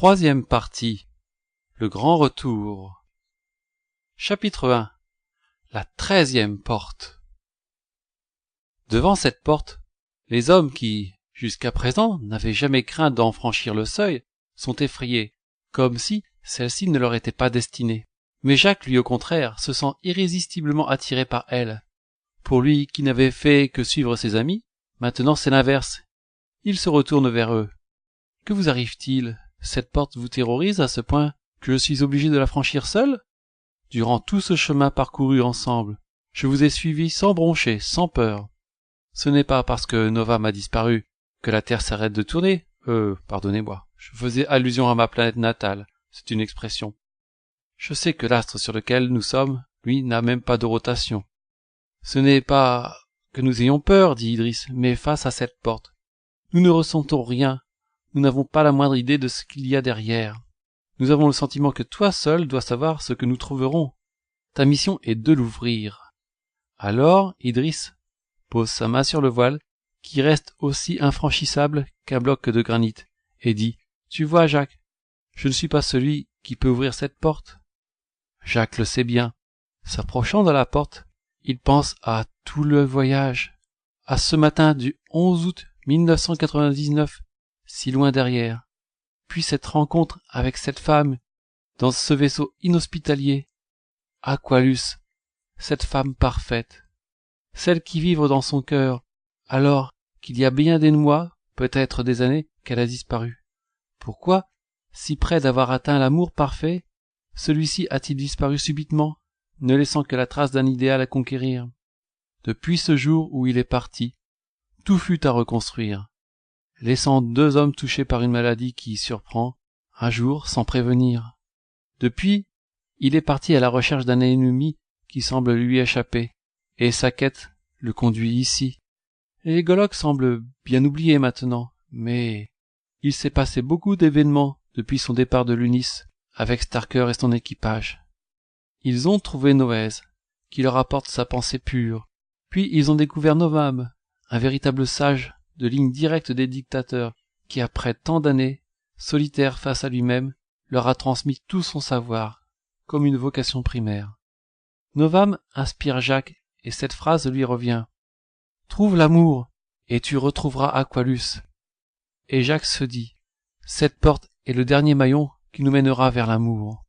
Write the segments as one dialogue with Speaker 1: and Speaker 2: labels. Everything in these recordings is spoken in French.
Speaker 1: Troisième partie. Le grand retour. Chapitre 1. La 13e porte. Devant cette porte, les hommes qui, jusqu'à présent, n'avaient jamais craint d'en franchir le seuil, sont effrayés, comme si celle-ci ne leur était pas destinée. Mais Jacques, lui, au contraire, se sent irrésistiblement attiré par elle. Pour lui, qui n'avait fait que suivre ses amis, maintenant c'est l'inverse. Il se retourne vers eux. Que vous arrive-t-il ? Cette porte vous terrorise à ce point que je suis obligé de la franchir seul ? Durant tout ce chemin parcouru ensemble, je vous ai suivi sans broncher, sans peur. Ce n'est pas parce que Novam a disparu que la Terre s'arrête de tourner. Pardonnez-moi, je faisais allusion à ma planète natale, c'est une expression. Je sais que l'astre sur lequel nous sommes, lui, n'a même pas de rotation. Ce n'est pas que nous ayons peur, dit Idriss, mais face à cette porte, nous ne ressentons rien. Nous n'avons pas la moindre idée de ce qu'il y a derrière. Nous avons le sentiment que toi seul dois savoir ce que nous trouverons. Ta mission est de l'ouvrir. Alors, Idriss pose sa main sur le voile, qui reste aussi infranchissable qu'un bloc de granit, et dit « Tu vois, Jacques, je ne suis pas celui qui peut ouvrir cette porte. » Jacques le sait bien. S'approchant de la porte, il pense à tout le voyage, à ce matin du 11 août 1999, si loin derrière, puis cette rencontre avec cette femme dans ce vaisseau inhospitalier, Aqualus, cette femme parfaite, celle qui vivre dans son cœur, alors qu'il y a bien des mois, peut-être des années, qu'elle a disparu. Pourquoi, si près d'avoir atteint l'amour parfait, celui-ci a-t-il disparu subitement, ne laissant que la trace d'un idéal à conquérir? Depuis ce jour où il est parti, tout fut à reconstruire, laissant deux hommes touchés par une maladie qui surprend, un jour, sans prévenir. Depuis, il est parti à la recherche d'un ennemi qui semble lui échapper, et sa quête le conduit ici. Les Goloks semblent bien oubliés maintenant, mais il s'est passé beaucoup d'événements depuis son départ de Lunis, avec Starker et son équipage. Ils ont trouvé Noès, qui leur apporte sa pensée pure, puis ils ont découvert Novam, un véritable sage de ligne directe des dictateurs, qui après tant d'années, solitaire face à lui-même, leur a transmis tout son savoir, comme une vocation primaire. Novam inspire Jacques, et cette phrase lui revient. « Trouve l'amour, et tu retrouveras Aqualus. » Et Jacques se dit, « Cette porte est le dernier maillon qui nous mènera vers l'amour. »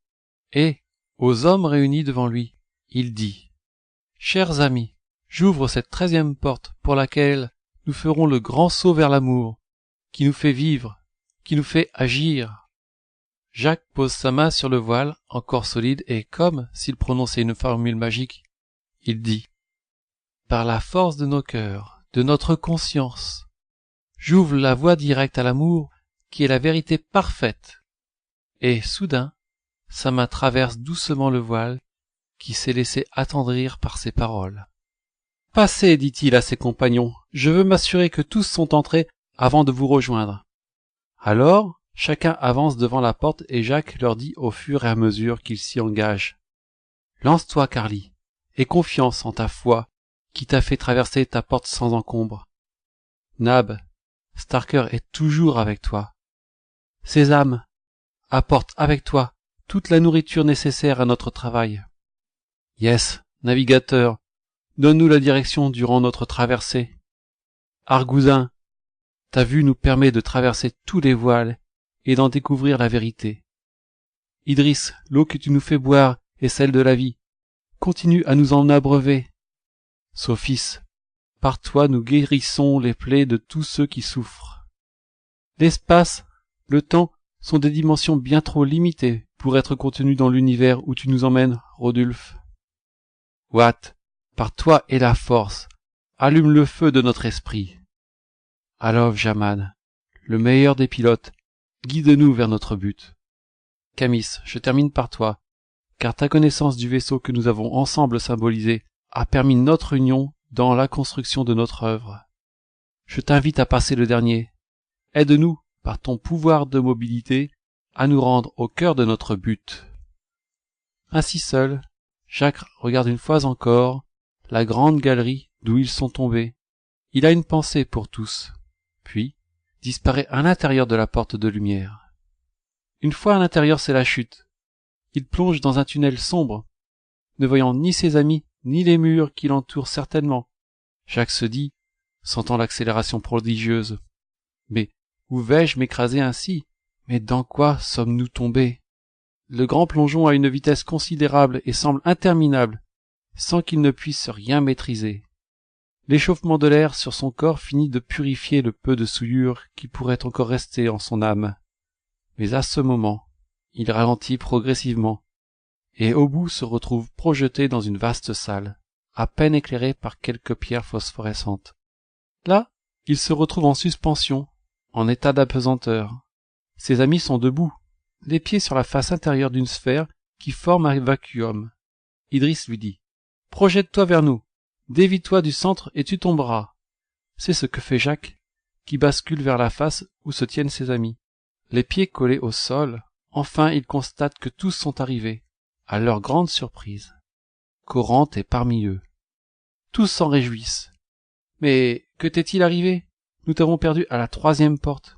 Speaker 1: Et, aux hommes réunis devant lui, il dit, « Chers amis, j'ouvre cette 13e porte pour laquelle nous ferons le grand saut vers l'amour, qui nous fait vivre, qui nous fait agir. » Jacques pose sa main sur le voile, encore solide, et comme s'il prononçait une formule magique, il dit « Par la force de nos cœurs, de notre conscience, j'ouvre la voie directe à l'amour, qui est la vérité parfaite. » Et soudain, sa main traverse doucement le voile, qui s'est laissé attendrir par ces paroles. « Passez, dit-il à ses compagnons, je veux m'assurer que tous sont entrés avant de vous rejoindre. » Alors, chacun avance devant la porte et Jacques leur dit au fur et à mesure qu'ils s'y engagent. « Lance-toi, Carly, aie confiance en ta foi, qui t'a fait traverser ta porte sans encombre. Nab, Starker est toujours avec toi. Sésame, apporte avec toi toute la nourriture nécessaire à notre travail. Yes, navigateur, donne-nous la direction durant notre traversée. Argousin, ta vue nous permet de traverser tous les voiles et d'en découvrir la vérité. Idriss, l'eau que tu nous fais boire est celle de la vie. Continue à nous en abreuver. Sophis, par toi nous guérissons les plaies de tous ceux qui souffrent. L'espace, le temps sont des dimensions bien trop limitées pour être contenues dans l'univers où tu nous emmènes, Rodulphe. Watt, par toi et la force, allume le feu de notre esprit. Alov Jaman, le meilleur des pilotes, guide-nous vers notre but. Camis, je termine par toi, car ta connaissance du vaisseau que nous avons ensemble symbolisé a permis notre union dans la construction de notre œuvre. Je t'invite à passer le dernier. Aide-nous, par ton pouvoir de mobilité, à nous rendre au cœur de notre but. Ainsi seul, Jacques regarde une fois encore la grande galerie d'où ils sont tombés. Il a une pensée pour tous, puis disparaît à l'intérieur de la porte de lumière. Une fois à l'intérieur, c'est la chute. Il plonge dans un tunnel sombre, ne voyant ni ses amis, ni les murs qui l'entourent certainement. Jacques se dit, sentant l'accélération prodigieuse. Mais où vais-je m'écraser ainsi? Mais dans quoi sommes-nous tombés? Le grand plongeon a une vitesse considérable et semble interminable, sans qu'il ne puisse rien maîtriser. L'échauffement de l'air sur son corps finit de purifier le peu de souillure qui pourrait encore rester en son âme. Mais à ce moment, il ralentit progressivement, et au bout se retrouve projeté dans une vaste salle, à peine éclairée par quelques pierres phosphorescentes. Là, il se retrouve en suspension, en état d'apesanteur. Ses amis sont debout, les pieds sur la face intérieure d'une sphère qui forme un vacuum. Idriss lui dit « Projette-toi vers nous, dévie-toi du centre et tu tomberas. » C'est ce que fait Jacques, qui bascule vers la face où se tiennent ses amis. Les pieds collés au sol, enfin il constate que tous sont arrivés, à leur grande surprise. Corinthe est parmi eux. Tous s'en réjouissent. « Mais que t'est-il arrivé? Nous t'avons perdu à la 3e porte. »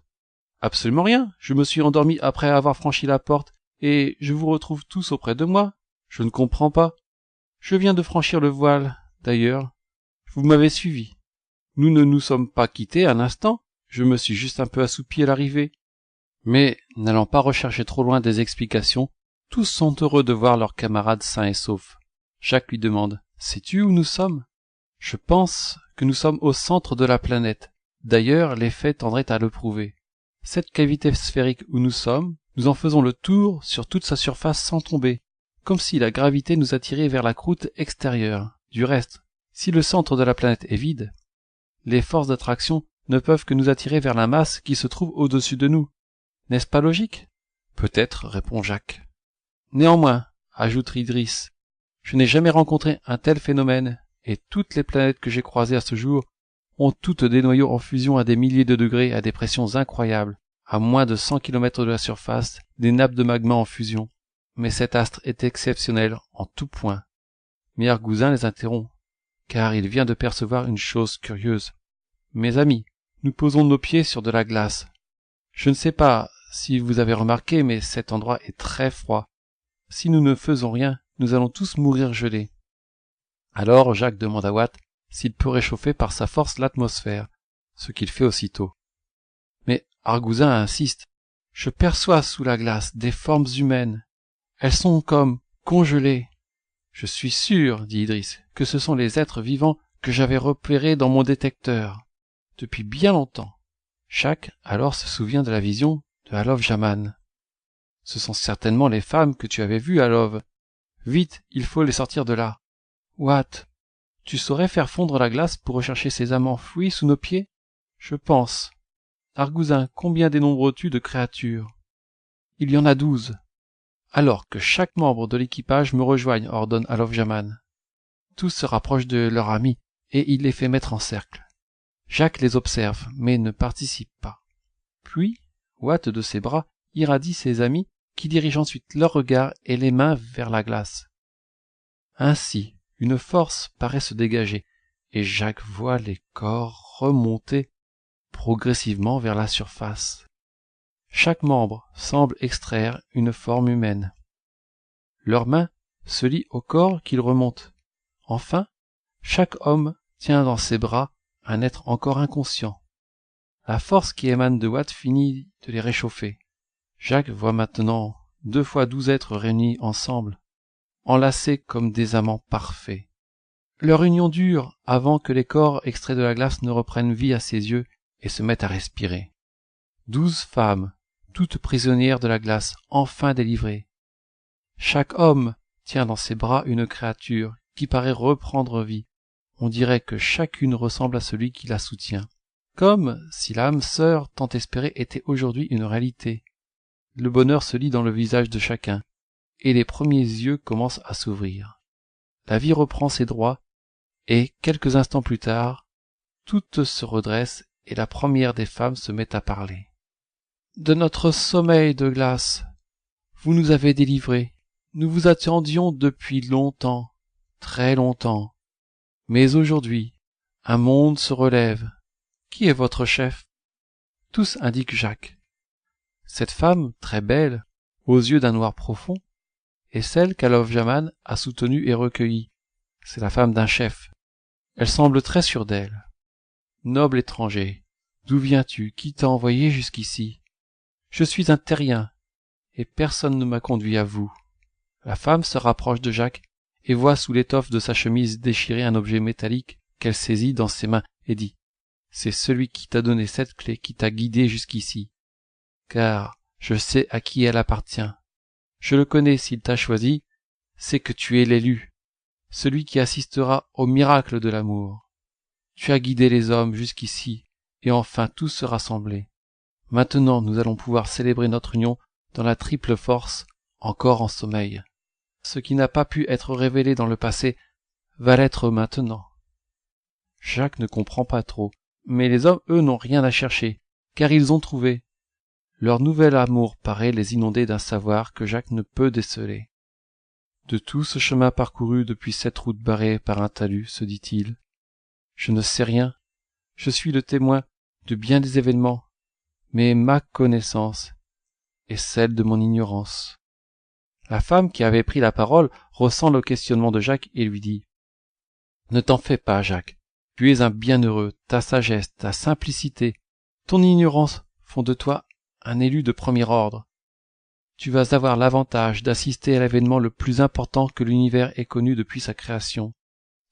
Speaker 1: « Absolument rien, je me suis endormi après avoir franchi la porte, et je vous retrouve tous auprès de moi. Je ne comprends pas. Je viens de franchir le voile, d'ailleurs. Vous m'avez suivi. Nous ne nous sommes pas quittés un instant, je me suis juste un peu assoupi à l'arrivée. » Mais, n'allant pas rechercher trop loin des explications, tous sont heureux de voir leurs camarades sains et saufs. Jacques lui demande « Sais-tu où nous sommes ? » « Je pense que nous sommes au centre de la planète. D'ailleurs, les faits tendraient à le prouver. Cette cavité sphérique où nous sommes, nous en faisons le tour sur toute sa surface sans tomber, comme si la gravité nous attirait vers la croûte extérieure. Du reste, si le centre de la planète est vide, les forces d'attraction ne peuvent que nous attirer vers la masse qui se trouve au-dessus de nous. N'est-ce pas logique? Peut-être, répond Jacques. Néanmoins, ajoute Idriss, je n'ai jamais rencontré un tel phénomène, et toutes les planètes que j'ai croisées à ce jour ont toutes des noyaux en fusion à des milliers de degrés à des pressions incroyables, à moins de 100 km de la surface, des nappes de magma en fusion. Mais cet astre est exceptionnel en tout point. Mais Argousin les interrompt, car il vient de percevoir une chose curieuse. Mes amis, nous posons nos pieds sur de la glace. Je ne sais pas si vous avez remarqué, mais cet endroit est très froid. Si nous ne faisons rien, nous allons tous mourir gelés. Alors Jacques demande à Watt s'il peut réchauffer par sa force l'atmosphère, ce qu'il fait aussitôt. Mais Argousin insiste. Je perçois sous la glace des formes humaines. Elles sont comme congelées. Je suis sûr, dit Idriss, que ce sont les êtres vivants que j'avais repérés dans mon détecteur, depuis bien longtemps. Jacques alors se souvient de la vision de Alov Jaman. Ce sont certainement les femmes que tu avais vues, Alov. Vite, il faut les sortir de là. Watt, tu saurais faire fondre la glace pour rechercher ces âmes enfouies sous nos pieds? Je pense. Argousin, combien dénombre-tu de créatures? Il y en a 12. Alors que chaque membre de l'équipage me rejoigne, ordonne Alov Jaman. Tous se rapprochent de leur ami, et il les fait mettre en cercle. Jacques les observe, mais ne participe pas. Puis, Watt de ses bras irradie ses amis, qui dirigent ensuite leurs regards et les mains vers la glace. Ainsi, une force paraît se dégager, et Jacques voit les corps remonter progressivement vers la surface. Chaque membre semble extraire une forme humaine. Leurs mains se lient au corps qu'ils remontent. Enfin, chaque homme tient dans ses bras un être encore inconscient. La force qui émane de Watt finit de les réchauffer. Jacques voit maintenant 2 fois 12 êtres réunis ensemble, enlacés comme des amants parfaits. Leur union dure avant que les corps extraits de la glace ne reprennent vie à ses yeux et se mettent à respirer. 12 femmes, toutes prisonnières de la glace, enfin délivrées. Chaque homme tient dans ses bras une créature qui paraît reprendre vie. On dirait que chacune ressemble à celui qui la soutient. Comme si l'âme sœur tant espérée était aujourd'hui une réalité. Le bonheur se lit dans le visage de chacun, et les premiers yeux commencent à s'ouvrir. La vie reprend ses droits, et, quelques instants plus tard, toutes se redressent et la première des femmes se met à parler. « De notre sommeil de glace, vous nous avez délivrés. Nous vous attendions depuis longtemps, très longtemps. Mais aujourd'hui, un monde se relève. Qui est votre chef ?» Tous indiquent Jacques. Cette femme, très belle, aux yeux d'un noir profond, est celle qu'Alofjaman a soutenue et recueillie. C'est la femme d'un chef. Elle semble très sûre d'elle. Noble étranger, d'où viens-tu? Qui t'a envoyé jusqu'ici? Je suis un terrien, et personne ne m'a conduit à vous. La femme se rapproche de Jacques et voit sous l'étoffe de sa chemise déchirée un objet métallique qu'elle saisit dans ses mains et dit « C'est celui qui t'a donné cette clé qui t'a guidé jusqu'ici. Car je sais à qui elle appartient. Je le connais, s'il t'a choisi, c'est que tu es l'élu, celui qui assistera au miracle de l'amour. Tu as guidé les hommes jusqu'ici, et enfin tout se rassembler. Maintenant nous allons pouvoir célébrer notre union dans la triple force, encore en sommeil. Ce qui n'a pas pu être révélé dans le passé va l'être maintenant. » Jacques ne comprend pas trop, mais les hommes, eux, n'ont rien à chercher, car ils ont trouvé. Leur nouvel amour paraît les inonder d'un savoir que Jacques ne peut déceler. De tout ce chemin parcouru depuis cette route barrée par un talus, se dit-il, je ne sais rien, je suis le témoin de bien des événements, mais ma connaissance est celle de mon ignorance. La femme qui avait pris la parole ressent le questionnement de Jacques et lui dit « Ne t'en fais pas, Jacques, tu es un bienheureux, ta sagesse, ta simplicité, ton ignorance font de toi un élu de premier ordre. Tu vas avoir l'avantage d'assister à l'événement le plus important que l'univers ait connu depuis sa création.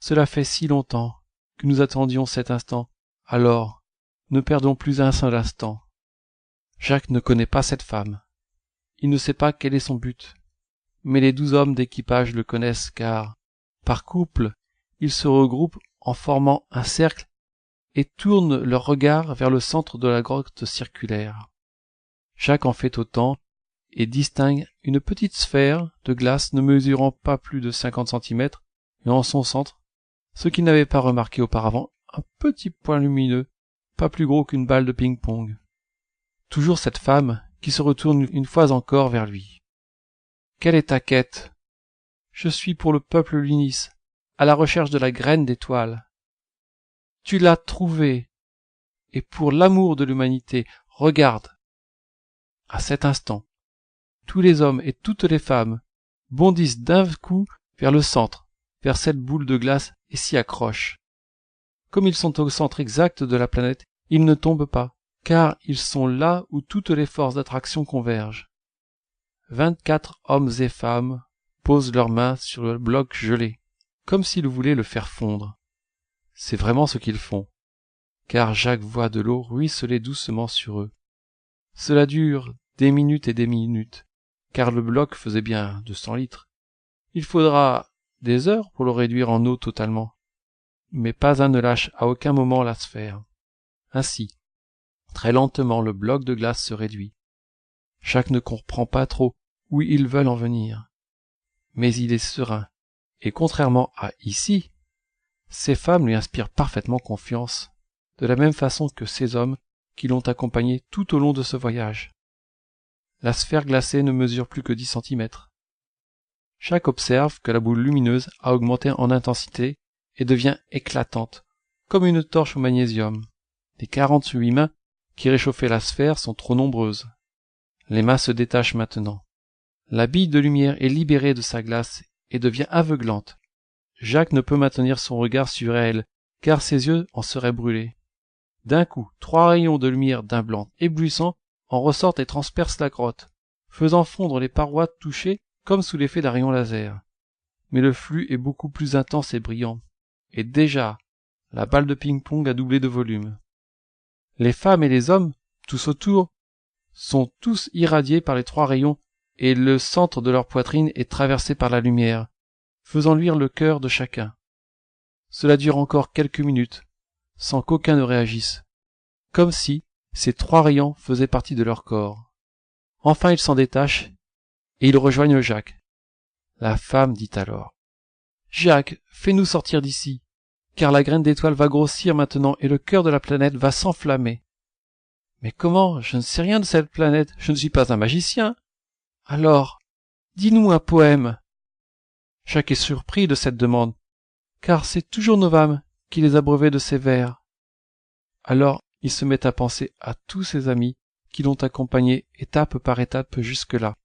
Speaker 1: Cela fait si longtemps que nous attendions cet instant, alors ne perdons plus un seul instant. » Jacques ne connaît pas cette femme. Il ne sait pas quel est son but. Mais les 12 hommes d'équipage le connaissent car, par couple, ils se regroupent en formant un cercle et tournent leur regard vers le centre de la grotte circulaire. Jacques en fait autant et distingue une petite sphère de glace ne mesurant pas plus de 50 centimètres et en son centre, ce qu'il n'avait pas remarqué auparavant, un petit point lumineux, pas plus gros qu'une balle de ping-pong. Toujours cette femme qui se retourne une fois encore vers lui. « Quelle est ta quête ? » ?»« Je suis pour le peuple Lunis, à la recherche de la graine d'étoile. »« Tu l'as trouvée, et pour l'amour de l'humanité, regarde. » À cet instant, tous les hommes et toutes les femmes bondissent d'un coup vers le centre, vers cette boule de glace et s'y accrochent. Comme ils sont au centre exact de la planète, ils ne tombent pas, car ils sont là où toutes les forces d'attraction convergent. 24 hommes et femmes posent leurs mains sur le bloc gelé, comme s'ils voulaient le faire fondre. C'est vraiment ce qu'ils font, car Jacques voit de l'eau ruisseler doucement sur eux. Cela dure des minutes et des minutes, car le bloc faisait bien 200 litres. Il faudra des heures pour le réduire en eau totalement. Mais pas un ne lâche à aucun moment la sphère. Ainsi, très lentement le bloc de glace se réduit. Jacques ne comprend pas trop où ils veulent en venir. Mais il est serein, et contrairement à ici, ces femmes lui inspirent parfaitement confiance, de la même façon que ces hommes qui l'ont accompagné tout au long de ce voyage. La sphère glacée ne mesure plus que 10 centimètres. Jacques observe que la boule lumineuse a augmenté en intensité et devient éclatante, comme une torche au magnésium. Les 48 mains qui réchauffaient la sphère sont trop nombreuses. Les mains se détachent maintenant. La bille de lumière est libérée de sa glace et devient aveuglante. Jacques ne peut maintenir son regard sur elle, car ses yeux en seraient brûlés. D'un coup, 3 rayons de lumière d'un blanc éblouissant en ressortent et transpercent la grotte, faisant fondre les parois touchées comme sous l'effet d'un rayon laser. Mais le flux est beaucoup plus intense et brillant, et déjà, la balle de ping-pong a doublé de volume. Les femmes et les hommes, tous autour, sont tous irradiés par les 3 rayons et le centre de leur poitrine est traversé par la lumière, faisant luire le cœur de chacun. Cela dure encore quelques minutes, sans qu'aucun ne réagisse, comme si ces 3 rayons faisaient partie de leur corps. Enfin ils s'en détachent, et ils rejoignent Jacques. La femme dit alors « Jacques, fais-nous sortir d'ici, car la graine d'étoile va grossir maintenant et le cœur de la planète va s'enflammer. » « Mais comment? Je ne sais rien de cette planète, je ne suis pas un magicien. »« Alors, dis-nous un poème. » Jacques est surpris de cette demande, car c'est toujours Novame qui les a breuvés de ces vers. Alors il se met à penser à tous ses amis qui l'ont accompagné étape par étape jusque-là.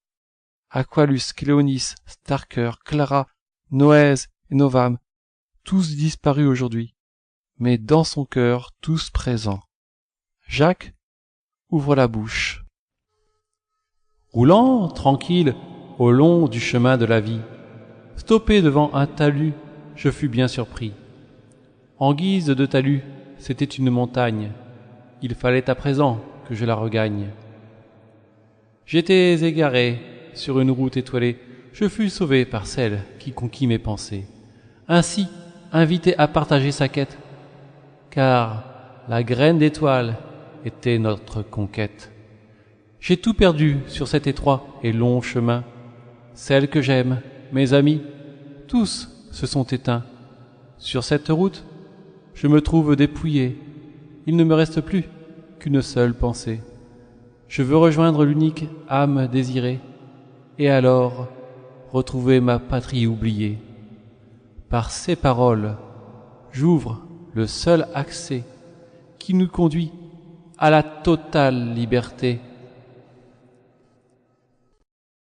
Speaker 1: Aqualus, Cléonis, Starker, Clara, Noès et Novam, tous disparus aujourd'hui, mais dans son cœur tous présents. Jacques ouvre la bouche. Roulant, tranquille, au long du chemin de la vie, stoppé devant un talus, je fus bien surpris. En guise de talus, c'était une montagne. Il fallait à présent que je la regagne. J'étais égaré sur une route étoilée. Je fus sauvé par celle qui conquit mes pensées. Ainsi, invité à partager sa quête, car la graine d'étoile était notre conquête. J'ai tout perdu sur cet étroit et long chemin. Celle que j'aime, mes amis, tous se sont éteints. Sur cette route, je me trouve dépouillé. Il ne me reste plus qu'une seule pensée. Je veux rejoindre l'unique âme désirée, et alors retrouver ma patrie oubliée. Par ces paroles, j'ouvre le seul accès qui nous conduit à la totale liberté.